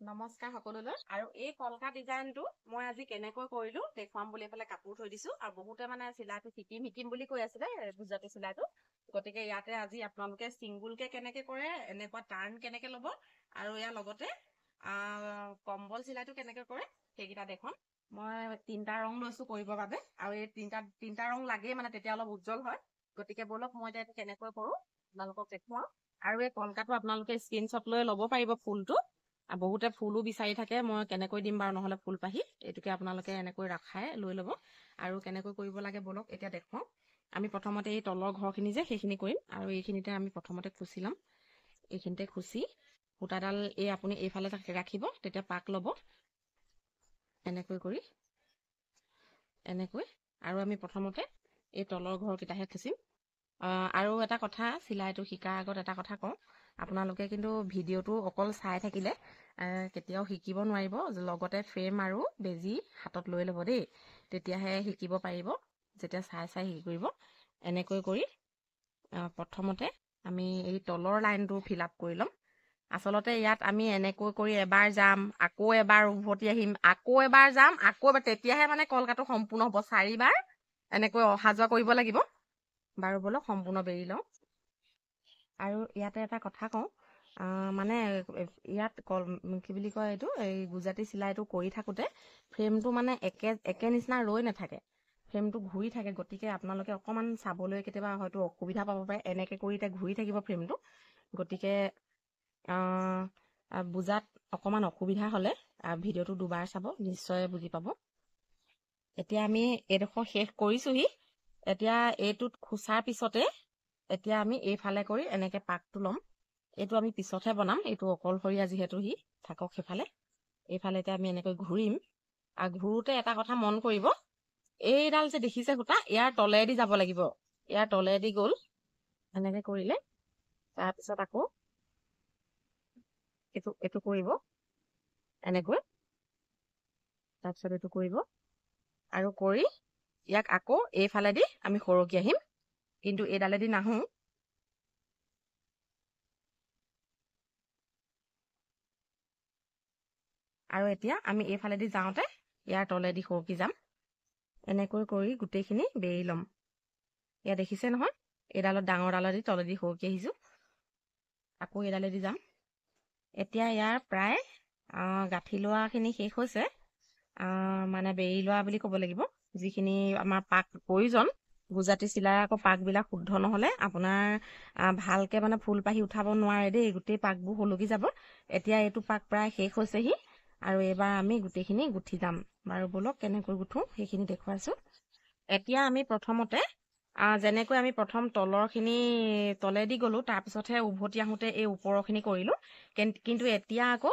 নমস্কাৰ সকলোলৈ। আৰু এই কলকা ডিজাইনটো মই আজি কেনেকৈ কৰিলো দেখুৱাম বুলি পেলাই কাপোৰ থৈ দিছো। আৰু বহুতে মানে চিলাইটো শিকিম বুলি কৈ আছিলে গুজৰাটী চিলাইটো। গতিকে ইয়াতে আজি আপোনালোকে চিংগুলকে কেনেকে কৰে, এনেকুৱা টাৰ্ণ কেনেকে ল'ব, আৰু ইয়াৰ লগতে কম্বল চিলাইটো কেনেকে কৰে সেইকেইটা দেখুৱাম। মই 3টা ৰং লৈছো কৰিবৰ বাবে, আৰু এই তিনটা ৰং লাগেই মানে, তেতিয়া অলপ উজ্জ্বল হয়। গতিকে বলক মই এতিয়া কেনেকৈ কৰো আপোনালোকক দেখুৱাম। আৰু এই কলকাটো আপোনালোকে স্ক্ৰীনশ্বট লৈ ল'ব পাৰিব ফুলটো। বহুতে ফুলো বিচাৰি থাকে, মই কেনেকৈ দিম বাৰু নহলে ফুল পাহি, এইটোকে আপোনালোকে এনেকৈ ৰাখাই লৈ ল'ব। আৰু কেনেকৈ কৰিব লাগে বলক এতিয়া দেখুৱাম। আমি প্ৰথমতে এই তলৰ ঘৰখিনি যে সেইখিনি কৰিম, আৰু এইখিনিতে আমি প্ৰথমতে খুচি ল'ম। এইখিনিতে খুচি সূতাডাল আপুনি এইফালে ৰাখিব, তেতিয়া পাক ল'ব এনেকৈ কৰি, এনেকৈ। আৰু আমি প্ৰথমতে এই তলৰ ঘৰকেইটাহে খুচিম। আৰু এটা কথা, চিলাইটো শিকাৰ আগত এটা কথা কওঁ, আপোনালোকে কিন্তু ভিডিঅ'টো অকল চাই থাকিলে কেতিয়াও শিকিব নোৱাৰিব। লগতে ফ্ৰেম আৰু বেজি হাতত লৈ ল'ব দেই, তেতিয়াহে শিকিব পাৰিব। যেতিয়া চাই হেৰি কৰিব। এনেকৈ কৰি প্ৰথমতে আমি এই তলৰ লাইনটো ফিল আপ কৰি ল'ম। আচলতে ইয়াত আমি এনেকৈ কৰি এবাৰ যাম, আকৌ এবাৰ উভতি আহিম, আকৌ এবাৰ যাম, আকৌ এবাৰ, তেতিয়াহে মানে কলকাটো সম্পূৰ্ণ হ'ব। 4বাৰ এনেকৈ অহা যোৱা কৰিব লাগিব। বাৰু বলক সম্পূৰ্ণ বেৰি লওঁ। আৰু ইয়াতে এটা কথা কওঁ, মানে ইয়াত কি বুলি কয়, এইটো এই গুজৰাটী চিলাইটো কৰি থাকোতে ফ্ৰেমটো মানে একে নিচিনা ৰৈ নাথাকে, ফ্ৰেমটো ঘূৰি থাকে। গতিকে আপোনালোকে অকণমান চাবলৈ কেতিয়াবা হয়তো অসুবিধা পাব পাৰে। এনেকে কৰি এতিয়া ঘূৰি থাকিব ফ্ৰেমটো। গতিকে বুজাত অকণমান অসুবিধা হ'লে ভিডিঅ'টো দুবাৰ চাব, নিশ্চয় বুজি পাব। এতিয়া আমি এইডোখৰ শেষ কৰিছোহি। এতিয়া এইটোত খুচাৰ পিছতে এতিয়া আমি এইফালে কৰি এনেকে পাকটো ল'ম। এইটো আমি পিছতহে বনাম, এইটো অকলশৰীয়া যিহেতু সি থাকক সেইফালে। এইফালে এতিয়া আমি এনেকৈ ঘূৰিম। আৰু ঘূৰোতে এটা কথা মন কৰিব, এইডাল যে দেখিছে সূতা, ইয়াৰ তলেদি যাব লাগিব। ইয়াৰ তলেদি গ'ল এনেকে কৰিলে, তাৰপিছত আকৌ এইটো কৰিব এনেকৈ, তাৰপিছত এইটো কৰিব, আৰু কৰি ইয়াক আকৌ এইফালেদি আমি সৰকি আহিম, কিন্তু এইডালেদি নাহো। আৰু এতিয়া আমি এইফালেদি যাওঁতে ইয়াৰ তলেদি সৰকি যাম। এনেকৈ কৰি গোটেইখিনি বেৰি ল'ম। ইয়াত দেখিছে নহয়, এইডালত ডাঙৰ ডালেদি তলেদি সৰকি আহিছোঁ, আকৌ এইডালেদি যাম। এতিয়া ইয়াৰ প্ৰায় গাঁঠি লোৱাখিনি শেষ হৈছে, মানে বেৰি লোৱা বুলি ক'ব লাগিব। যিখিনি আমাৰ পাক প্ৰয়োজন, গুজৰাটী চিলাই আকৌ পাকবিলাক শুদ্ধ নহ'লে আপোনাৰ ভালকে মানে ফুল পাহি উঠাব নোৱাৰে দেই, গোটেই পাকবোৰ হলকি যাব। এতিয়া এইটো পাক প্ৰায় শেষ হৈছেহি, আৰু এইবাৰ আমি গোটেইখিনি গুঠি যাম। বাৰু বলক কেনেকৈ গুঠো সেইখিনি দেখুৱাইছো। এতিয়া আমি প্ৰথমতে যেনেকৈ আমি প্ৰথম তলৰখিনি তলেদি গ'লো, তাৰপিছতহে উভতি আহোঁতে এই ওপৰৰখিনি কৰিলোঁ। কিন্তু এতিয়া আকৌ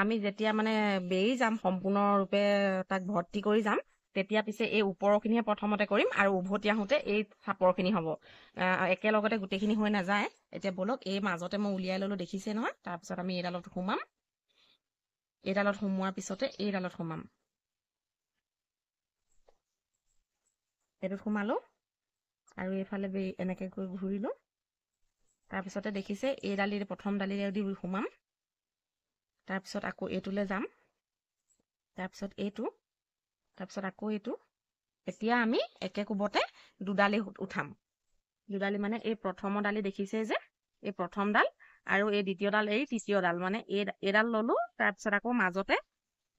আমি যেতিয়া মানে বেৰি যাম, সম্পূৰ্ণৰূপে তাক ভৰ্তি কৰি যাম, তেতিয়া পিছে এই ওপৰৰখিনিহে প্ৰথমতে কৰিম, আৰু উভতি আহোঁতে এই চাপৰখিনি হ'ব। একেলগতে গোটেইখিনি হৈ নাযায়। এতিয়া বলক এই মাজতে মই উলিয়াই ল'লো, দেখিছে নহয়। তাৰপিছত আমি এইডালত সোমাম, এইডালত সোমোৱাৰ পিছতে এইডালত সোমাম। এইটোত সোমালো, আৰু এইফালে এনেকে কৰি ঘূৰিলো। তাৰপিছতে দেখিছে এইডালি প্ৰথম ডালিৰেদি সোমাম, তাৰপিছত আকৌ এইটোলৈ যাম, তাৰপিছত এইটো, তাৰপিছত আকৌ এইটো। এতিয়া আমি একে কোবতে দুডালি উঠাম। দুডালি মানে এই প্ৰথমৰ ডালি দেখিছে যে, এই প্ৰথম ডাল, আৰু এই দ্বিতীয়ডাল এই তৃতীয় ডাল, মানে এইডাল ললো। তাৰপিছত আকৌ মাজতে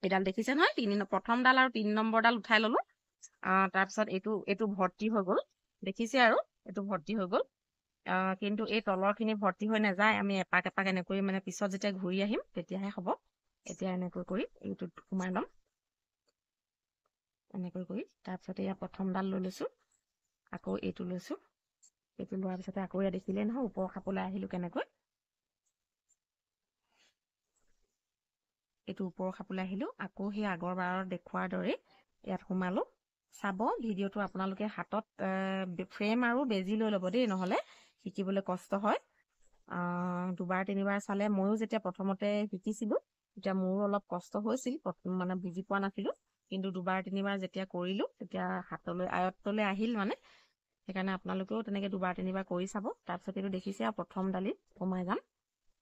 এইডাল দেখিছে নহয়, প্ৰথম ডাল আৰু 3 নম্বৰ ডাল উঠাই ললো। তাৰপিছত এইটো ভৰ্তি হৈ গ'ল, দেখিছে, আৰু এইটো ভৰ্তি হৈ গ'ল। কিন্তু এই তলৰখিনি ভৰ্তি হৈ নাযায়, আমি এপাক এপাক এনেকৈ মানে পিছত যেতিয়া ঘূৰি আহিম তেতিয়াহে হ'ব। এতিয়া এনেকৈ কৰি এইটোত সোমাই ল'ম, এনেকৈ কৰি। তাৰপিছতে ইয়াৰ প্ৰথমডাল লৈ লৈছো, আকৌ এইটো লৈছো। এইটো লোৱাৰ পিছতে আকৌ ইয়াত দেখিলে নহয় ওপৰ খাপলৈ আহিলো কেনেকৈ, এইটো ওপৰৰ খাপলৈ আহিলো, আকৌ সেই আগৰ বাৰৰ দেখুৱাৰ দৰে ইয়াত সোমালো। চাব ভিডিঅ'টো আপোনালোকে হাতত ফ্ৰেম আৰু বেজি লৈ ল'ব দেই, নহ'লে শিকিবলৈ কষ্ট হয়। 2বাৰ 3বাৰ চালে, ময়ো যেতিয়া প্ৰথমতে শিকিছিলো তেতিয়া মোৰো অলপ কষ্ট হৈছিল, মানে বুজি পোৱা নাছিলো। কিন্তু 2বাৰ 3বাৰ যেতিয়া কৰিলো, তেতিয়া হাতলৈ আয়ত্তলৈ আহিল মানে। সেইকাৰণে আপোনালোকেও তেনেকে 2বাৰ 3বাৰ কৰি চাব। তাৰপিছত এইটো দেখিছে, আৰু প্ৰথম ডালিত সোমাই যাম,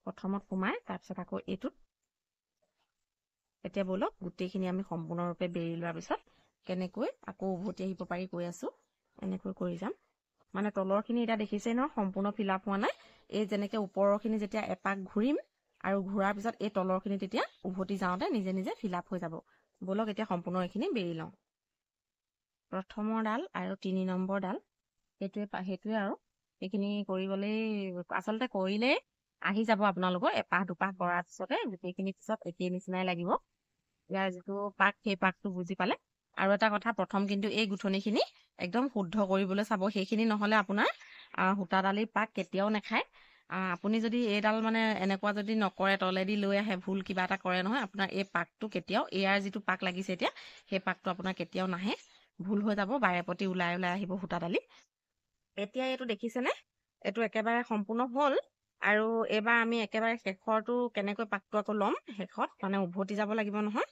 প্ৰথমত সোমাই তাৰপিছত আকৌ এইটোত এতিয়া বলক গোটেইখিনি আমি সম্পূৰ্ণৰূপে বেৰি লোৱাৰ পিছত কেনেকৈ আকৌ উভতি আহিব পাৰি কৈ আছোঁ। এনেকৈ কৰি যাম। মানে তলৰখিনি এতিয়া দেখিছে নহয় সম্পূৰ্ণ ফিল আপ হোৱা নাই। এই যেনেকৈ ওপৰৰখিনি যেতিয়া এপাক ঘূৰিম আৰু ঘূৰাৰ পিছত এই তলৰখিনি তেতিয়া উভতি যাওঁতে নিজে নিজে ফিল আপ হৈ যাব। বলক এতিয়া সম্পূৰ্ণ এইখিনি বেৰি লওঁ। প্ৰথমৰ ডাল আৰু 3 নম্বৰ ডাল সেইটোৱে আৰু এইখিনি কৰিবলৈ আচলতে কৰিলেই আহি যাব আপোনালোকৰ এপাহ দুপাহ কৰাৰ পিছতে গোটেইখিনি পিছত একেই নিচিনাই লাগিব। ইয়াৰ যিটো পাক সেই পাকটো বুজি পালে। আৰু এটা কথা, প্ৰথম কিন্তু এই গুঠনিখিনি একদম শুদ্ধ কৰিবলৈ চাব। সেইখিনি নহ'লে আপোনাৰ সূতাডালি পাক কেতিয়াও নাখায়। আপুনি যদি এইডাল মানে এনেকুৱা যদি নকৰে, তলেদি লৈ আহে, ভুল কিবা এটা কৰে নহয়, আপোনাৰ এই পাকটো কেতিয়াও, ইয়াৰ যিটো পাক লাগিছে এতিয়া সেই পাকটো আপোনাৰ কেতিয়াও নাহে, ভুল হৈ যাব, বাৰে প্ৰতি ওলাই ওলাই আহিব সূতাডালি। এতিয়া এইটো দেখিছেনে, এইটো একেবাৰে সম্পূৰ্ণ হ'ল। আৰু এইবাৰ আমি একেবাৰে শেষৰটো কেনেকৈ পাকটো আকৌ ল'ম, শেষত মানে উভতি যাব লাগিব নহয়।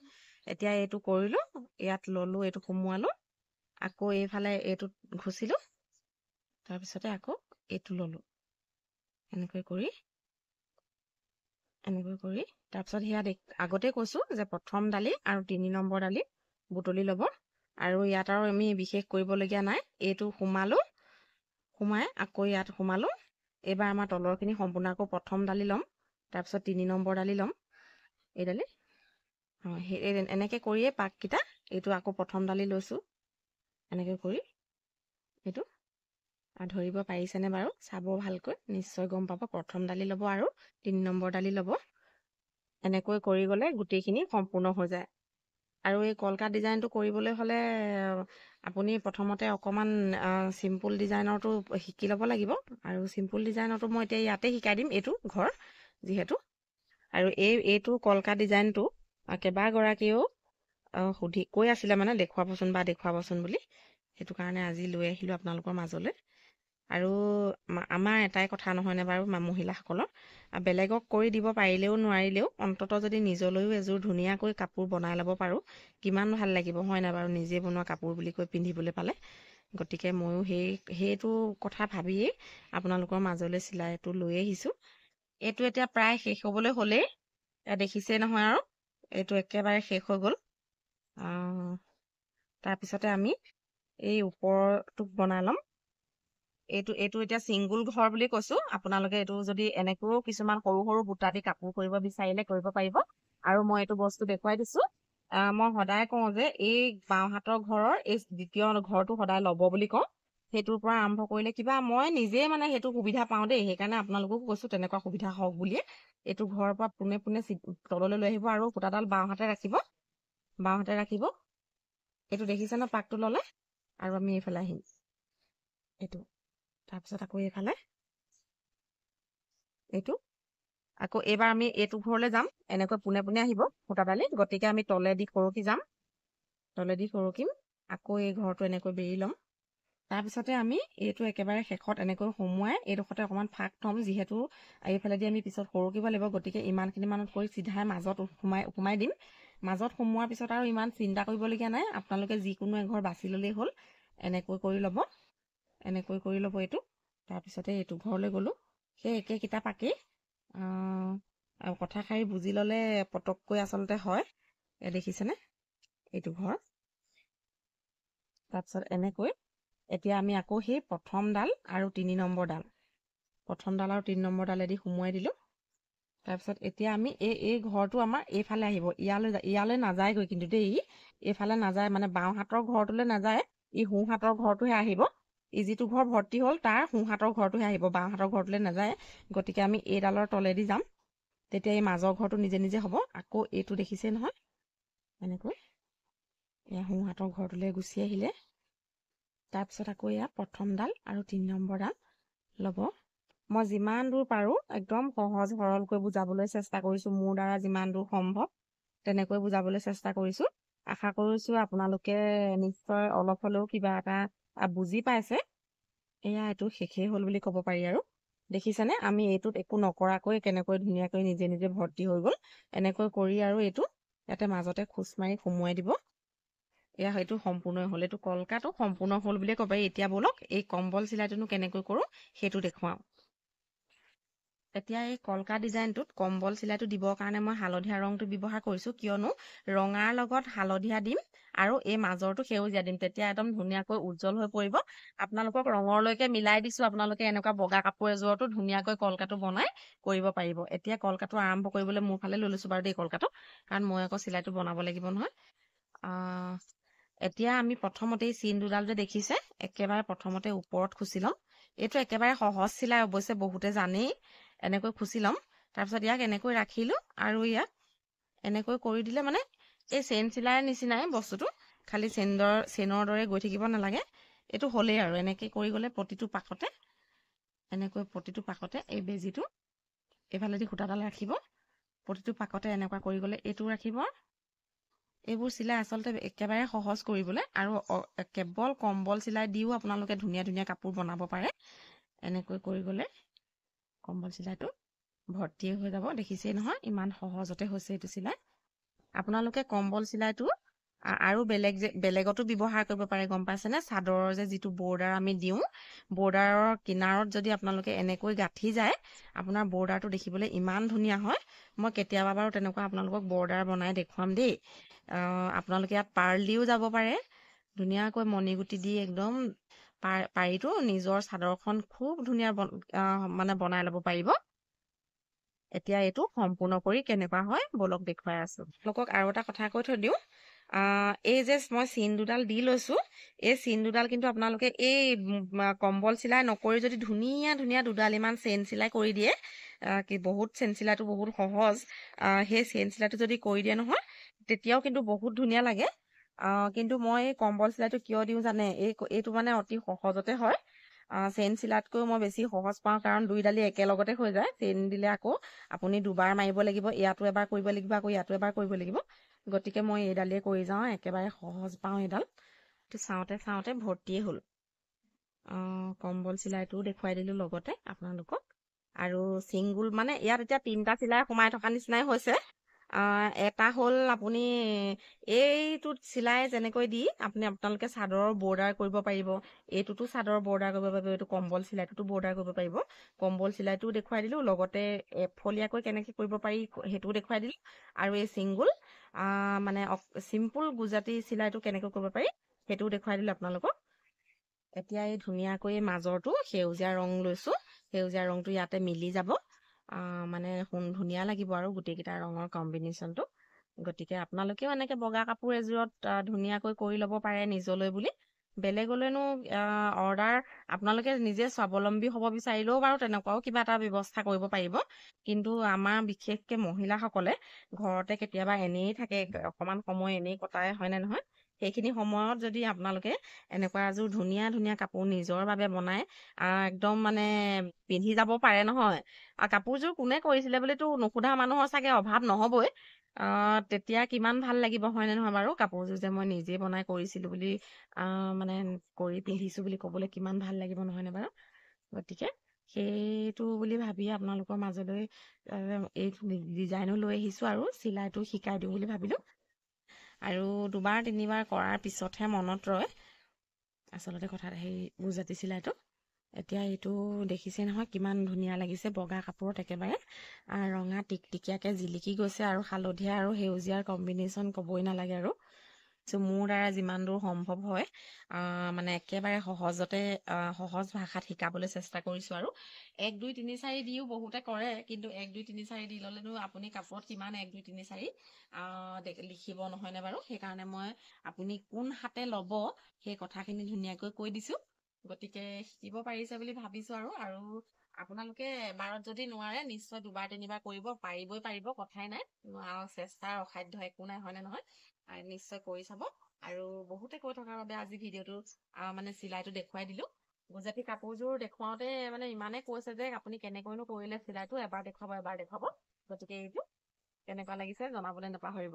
এতিয়া এইটো কৰিলোঁ, ইয়াত ল'লোঁ, এইটো সোমোৱালোঁ, আকৌ এইফালে এইটোত ঘুচিলোঁ, তাৰপিছতে আকৌ এইটো ল'লোঁ। এনেকৈ কৰি তাৰপিছত সেয়া আগতে কৈছোঁ যে প্ৰথম ডালি আৰু 3 নম্বৰ ডালি বুটলি ল'ব। আৰু ইয়াত আৰু আমি বিশেষ কৰিবলগীয়া নাই। এইটো সোমালোঁ, সোমাই আকৌ ইয়াত সোমালোঁ। এইবাৰ আমাৰ তলৰখিনি সম্পূৰ্ণ আকৌ প্ৰথম ডালি ল'ম, তাৰপিছত 3 নম্বৰ ডালি ল'ম, এই ডালি। সেই এনেকৈ কৰিয়ে পাককেইটা, এইটো আকৌ প্ৰথম ডালি লৈছোঁ, এনেকৈ কৰি এইটো ধৰিব পাৰিছেনে বাৰু, চাব ভালকৈ, নিশ্চয় গম পাব। প্ৰথম ডালি ল'ব আৰু 3 নম্বৰ ডালি ল'ব। এনেকৈ কৰি গ'লে গোটেইখিনি সম্পূৰ্ণ হৈ যায়। আৰু এই কলকা ডিজাইনটো কৰিবলৈ হ'লে আপুনি প্ৰথমতে অকণমান চিম্পুল ডিজাইনৰটো শিকি ল'ব লাগিব। আৰু চিম্পুল ডিজাইনৰটো মই এতিয়া ইয়াতে শিকাই দিম, এইটো ঘৰ যিহেতু। আৰু এইটো কলকা ডিজাইনটো কেইবাগৰাকীয়েও কৈ আছিলে মানে দেখুৱাবচোন বুলি। সেইটো কাৰণে আজি লৈ আহিলোঁ আপোনালোকৰ মাজলৈ। আৰু আমাৰ এটাই কথা নহয়নে বাৰু মহিলাসকলৰ, বেলেগক কৰি দিব পাৰিলেও নোৱাৰিলেও অন্ততঃ যদি নিজলৈও এযোৰ ধুনীয়াকৈ কাপোৰ বনাই ল'ব পাৰোঁ, কিমান ভাল লাগিব হয় নাই বাৰু, নিজে বনোৱা কাপোৰ বুলি কৈ পিন্ধিবলৈ পালে। গতিকে ময়ো সেইটো কথা ভাবিয়েই আপোনালোকৰ মাজলৈ চিলাইটো লৈ আহিছোঁ। এইটো এতিয়া প্ৰায় শেষ হ'বলৈ হ'লেই, দেখিছেই নহয় আৰু এইটো একেবাৰে শেষ হৈ গ'ল। তাৰপিছতে আমি এই ওপৰটোক বনাই ল'ম। এইটো এতিয়া ছিংগুল ঘৰ বুলি কৈছোঁ। আপোনালোকে এইটো যদি এনেকৈও কিছুমান সৰু সৰু বুটা দি কাপোৰ কৰিব বিচাৰিলে কৰিব পাৰিব। আৰু মই এইটো বস্তু দেখুৱাই দিছোঁ। মই সদায় কওঁ যে এই বাওঁহাতৰ ঘৰৰ এই দ্বিতীয় ঘৰটো সদায় ল'ব বুলি কওঁ। সেইটোৰ পৰা আৰম্ভ কৰিলে কিবা মই নিজে মানে সেইটো সুবিধা পাওঁ দেই, সেইকাৰণে আপোনালোককো কৈছোঁ তেনেকুৱা সুবিধা হওক বুলিয়ে। এইটো ঘৰৰ পৰা পোনে পোনে তললৈ লৈ আহিব আৰু সূতাডাল বাওঁহাতে ৰাখিব। এইটো দেখিছে ন পাকটো ল'লে। আৰু আমি এইফালে আহিম, এইটো তাৰপিছত আকৌ এইফালে এইটো আকৌ এইবাৰ আমি এইটো ঘৰলৈ যাম। এনেকৈ পোনে পোনে আহিব সূতাডালি। গতিকে আমি তলেদি সৰকি যাম, আকৌ এই ঘৰটো এনেকৈ বেৰি ল'ম। তাৰপিছতে আমি এইটো একেবাৰে শেষত এনেকৈ সোমোৱাই এইডোখৰতে অকণমান ফাঁক থ'ম, যিহেতু এইফালেদি আমি পিছত সৰকিব লাগিব। গতিকে ইমানখিনি মানত কৰি চিধাই মাজত সোমাই দিম। মাজত সোমোৱাৰ পিছত আৰু ইমান চিন্তা কৰিবলগীয়া নাই, আপোনালোকে যিকোনো এঘৰ বাছি ল'লেই হ'ল। এনেকৈ কৰি ল'ব এইটো। তাৰপিছতে এইটো ঘৰলৈ গ'লোঁ, সেই একেকেইটা পাকেই কথাষাৰি বুজি ল'লে পটককৈ আচলতে হয়। দেখিছেনে এইটো ঘৰ। তাৰপিছত এনেকৈ এতিয়া আমি আকৌ সেই প্ৰথম ডাল আৰু 3 নম্বৰ ডালেদি সোমোৱাই দিলোঁ। তাৰপিছত এতিয়া আমি এই ঘৰটো আমাৰ এইফালে আহিব, ইয়ালৈ নাযায়গৈ কিন্তু দেই, এইফালে নাযায়, মানে বাওঁ হাতৰ ঘৰটোলৈ নাযায়, ই সোঁ হাতৰ ঘৰটোহে আহিব। যিটো ঘৰ ভৰ্তি হ'ল তাৰ সোঁ হাতৰ ঘৰটোহে আহিব, বাওঁ হাতৰ ঘৰটোলৈ নাযায়। গতিকে আমি এইডালৰ তলেদি যাম, তেতিয়া এই মাজৰ ঘৰটো নিজে নিজে হ'ব। আকৌ এইটো দেখিছে নহয়, এনেকৈ এয়া সোঁ হাতৰ ঘৰটোলৈ গুচি আহিলে। তাৰপিছত আকৌ এয়া প্ৰথম ডাল আৰু 3 নম্বৰ ডাল ল'ব। মই যিমান দূৰ পাৰোঁ একদম সহজ সৰলকৈ বুজাবলৈ চেষ্টা কৰিছোঁ, মোৰ দ্বাৰা যিমান দূৰ সম্ভৱ তেনেকৈ বুজাবলৈ চেষ্টা কৰিছোঁ। আশা কৰিছোঁ আপোনালোকে নিশ্চয় অলপ হ'লেও কিবা এটা বুজি পাইছে। এইটো শেষেই হ'ল বুলি ক'ব পাৰি। আৰু দেখিছেনে আমি এইটোত একো নকৰাকৈ কেনেকৈ ধুনীয়াকৈ নিজে নিজে ভৰ্তি হৈ গ'ল। এনেকৈ কৰি আৰু এইটো ইয়াতে মাজতে খোচ মাৰি সোমোৱাই দিব। সেইটো সম্পূৰ্ণ হ'ল, এইটো কলকাটো সম্পূৰ্ণ হ'ল বুলিয়ে ক'ব পাৰি। এতিয়া ব'লক এই কম্বল চিলাইটোনো কেনেকৈ কৰোঁ সেইটো দেখুৱাওঁ। এতিয়া এই কলকা ডিজাইনটোত কম্বল চিলাইটো দিবৰ কাৰণে মই হালধীয়া ৰংটো ব্যৱহাৰ কৰিছোঁ, কিয়নো ৰঙাৰ লগত হালধীয়া দিম আৰু এই মাজৰটো সেউজীয়া দিম, তেতিয়া একদম ধুনীয়াকৈ উজ্জ্বল হৈ পৰিব। আপোনালোকক ৰঙৰলৈকে মিলাই দিছোঁ, আপোনালোকে এনেকুৱা বগা কাপোৰ এযোৰতো ধুনীয়াকৈ কলকাটো বনাই কৰিব পাৰিব। এতিয়া কলকাটো আৰম্ভ কৰিবলৈ মোৰ ফালে লৈ লৈছোঁ বাৰু দেই কলকাটো, কাৰণ মই আকৌ চিলাইটো বনাব লাগিব নহয়। এতিয়া আমি প্ৰথমতেই চিন দুডাল যে দেখিছে, একেবাৰে প্ৰথমতে ওপৰত খুচি ল'ম। এইটো একেবাৰে সহজ চিলাই, অৱশ্যে বহুতে জানেই। এনেকৈ খুচি ল'ম, তাৰপিছত ইয়াক এনেকৈ ৰাখিলোঁ আৰু ইয়াক এনেকৈ কৰি দিলে মানে এই চেইন চিলাইৰ নিচিনাই বস্তুটো, খালি চেইনৰ দৰে গৈ থাকিব নালাগে। এইটো হ'লেই আৰু এনেকৈ কৰি গ'লে প্ৰতিটো পাকতে এই বেজিটো এইফালেদি সূতাডাল ৰাখিব, প্ৰতিটো পাকতে এনেকুৱা কৰি গ'লে এইটো ৰাখিব। এইবোৰ চিলাই আচলতে একেবাৰে সহজ কৰিবলৈ, আৰু কেৱল কম্বল চিলাই দিও আপোনালোকে ধুনীয়া ধুনীয়া কাপোৰ বনাব পাৰে। এনেকৈ কৰি গ'লে কম্বল চিলাইটো ভৰ্তি হৈ যাব। দেখিছেই নহয় ইমান সহজতে হৈছে এইটো চিলাই। আপোনালোকে কম্বল চিলাইটো আৰু বেলেগতো ব্যৱহাৰ কৰিব পাৰে, গম পাইছেনে? চাদৰৰ যে যিটো বৰ্ডাৰ আমি দিওঁ, বৰ্ডাৰৰ কিনাৰত যদি আপোনালোকে এনেকৈ গাঁঠি যায়, আপোনাৰ বৰ্ডাৰটো দেখিবলৈ ইমান ধুনীয়া হয়। মই কেতিয়াবা বাৰু তেনেকুৱা আপোনালোকক বৰ্ডাৰ বনাই দেখুৱাম দেই। আপোনালোকে ইয়াত পাৰ্ল দিও যাব পাৰে, ধুনীয়াকৈ মণিগুটি দি একদম পাৰিটো নিজৰ চাদৰখন খুব ধুনীয়া মানে বনাই ল'ব পাৰিব। এতিয়া এইটো সম্পূৰ্ণ কৰি কেনেকুৱা হয় বলক দেখুৱাই আছো। লোকক আৰু এটা কথা কৈ থৈ দিওঁ, এই যে মই চিন দুডাল দি লৈছোঁ, এই চিন দুডাল কিন্তু আপোনালোকে এই কম্বল চিলাই নকৰি যদি ধুনীয়া ধুনীয়া দুডাল ইমান চেইন চিলাই কৰি দিয়ে, বহুত চেইন চিলাইটো বহুত সহজ, সেই চেইন চিলাইটো যদি কৰি দিয়ে নহয়, তেতিয়াও কিন্তু বহুত ধুনীয়া লাগে। কিন্তু মই এই কম্বল চিলাইটো কিয় দিওঁ জানে? এইটো মানে অতি সহজতে হয়। চেইন চিলাইতকৈ মই বেছি সহজ পাওঁ, কাৰণ দুইডালি একেলগতে হৈ যায়। চেইন দিলে আকৌ আপুনি দুবাৰ মাৰিব লাগিব, ইয়াতো এবাৰ কৰিব লাগিব, আকৌ ইয়াতো এবাৰ কৰিব লাগিব। গতিকে মই এইডালেই কৰি যাওঁ, একেবাৰে সহজ পাওঁ এইডাল। চাওঁতে চাওঁতে ভৰ্তিয়ে হ'ল। কম্বল চিলাইটোও দেখুৱাই দিলোঁ লগতে আপোনালোকক। আৰু চিংগুল মানে ইয়াত এতিয়া 3টা চিলাই সোমাই থকা নিচিনাই হৈছে। এটা হ'ল আপুনি এইটোত চিলাই যেনেকৈ দি আপোনালোকে চাদৰৰ বৰ্ডাৰ কৰিব পাৰিব, এইটোতো চাদৰৰ বৰ্ডাৰ কৰিব পাৰিব, এইটো কম্বল চিলাইটোতো বৰ্ডাৰ কৰিব পাৰিব। কম্বল চিলাইটোও দেখুৱাই দিলোঁ, লগতে এফলীয়াকৈ কেনেকৈ কৰিব পাৰি সেইটোও দেখুৱাই দিলোঁ। আৰু এই চিংগুল মানে চিম্পুল গুজৰাটী চিলাইটো কেনেকৈ কৰিব পাৰি সেইটোও দেখুৱাই দিলোঁ আপোনালোকক। এতিয়া এই ধুনীয়াকৈ মাজৰটো সেউজীয়া ৰং লৈছোঁ, সেউজীয়া ৰংটো ইয়াতে মিলি যাব, মানে ধুনীয়া লাগিব আৰু গোটেইকেইটা ৰঙৰ কম্বিনেশ্যনটো। গতিকে আপোনালোকেও এনেকৈ বগা কাপোৰ এযোৰত ধুনীয়াকৈ কৰি ল'ব পাৰে নিজলৈ বুলি। বেলেগলৈনো অৰ্ডাৰ আপোনালোকে নিজে স্বাৱলম্বী হ'ব বিচাৰিলেও বাৰু তেনেকুৱাও কিবা এটা ব্যৱস্থা কৰিব পাৰিব। কিন্তু আমাৰ বিশেষকৈ মহিলাসকলে ঘৰতে কেতিয়াবা এনেই থাকে, অকণমান সময় এনেই কটাই, হয়নে নহয়? সেইখিনি সময়ত যদি আপোনালোকে এনেকুৱা এযোৰ ধুনীয়া ধুনীয়া কাপোৰ নিজৰ বাবে বনাই একদম মানে পিন্ধি যাব পাৰে নহয়, কাপোৰযোৰ কোনে কৰিছিলে বুলিতো নোসোধা মানুহৰ চাগে অভাৱ নহ'বই। তেতিয়া কিমান ভাল লাগিব, হয়নে নহয় বাৰু? কাপোৰযোৰ যে মই নিজে বনাই কৰিছিলোঁ বুলি মানে কৰি পিন্ধিছোঁ বুলি ক'বলৈ কিমান ভাল লাগিব, নহয়নে বাৰু? গতিকে সেইটো বুলি ভাবি আপোনালোকৰ মাজলৈ এই ডিজাইনো লৈ আহিছোঁ আৰু চিলাইটো শিকাই দিওঁ বুলি ভাবিলোঁ। আৰু 2-3বাৰ কৰাৰ পিছতহে মনত ৰয় আচলতে কথা গুজৰাটী চিলাইটো। এতিয়া এইটো দেখিছে নহয় কিমান ধুনীয়া লাগিছে, বগা কাপোৰত একেবাৰে ৰঙা টিকটিকীয়াকৈ জিলিকি গৈছে, আৰু হালধীয়া আৰু সেউজীয়াৰ কম্বিনেশ্যন ক'বই নালাগে আৰু। মোৰ দ্বাৰা যিমান দূৰ সম্ভৱ হয় মানে একেবাৰে সহজ ভাষাত শিকাবলৈ চেষ্টা কৰিছোঁ। আৰু 1 2 3 4 দিও বহুতে কৰে, কিন্তু 1 2 3 4 দি ল'লেনো আপুনি কাপোৰত কিমান 1 2 3 4 লিখিব, নহয়নে বাৰু? সেইকাৰণে মই আপুনি কোন হাতে ল'ব সেই কথাখিনি ধুনীয়াকৈ কৈ দিছোঁ। গতিকে শিকিব পাৰিছে বুলি ভাবিছোঁ। আৰু আপোনালোকে এবাৰত যদি নোৱাৰে নিশ্চয় 2-3বাৰ কৰিব পাৰিব, কথাই নাই। চেষ্টাৰ অসাধ্য একো নাই, হয়নে নহয়? নিশ্চয় কৰি চাব। আৰু বহুতে কৈ থকাৰ বাবে আজি ভিডিঅ'টো মানে চিলাইটো দেখুৱাই দিলোঁ। গুজৰাটী কাপোৰযোৰ দেখুৱাওঁতে মানে ইমানেই কৈছে যে আপুনি কেনেকৈনো কৰিলে চিলাইটো, এবাৰ দেখুৱাব। গতিকে এইটো কেনেকুৱা লাগিছে জনাবলৈ নাপাহৰিব।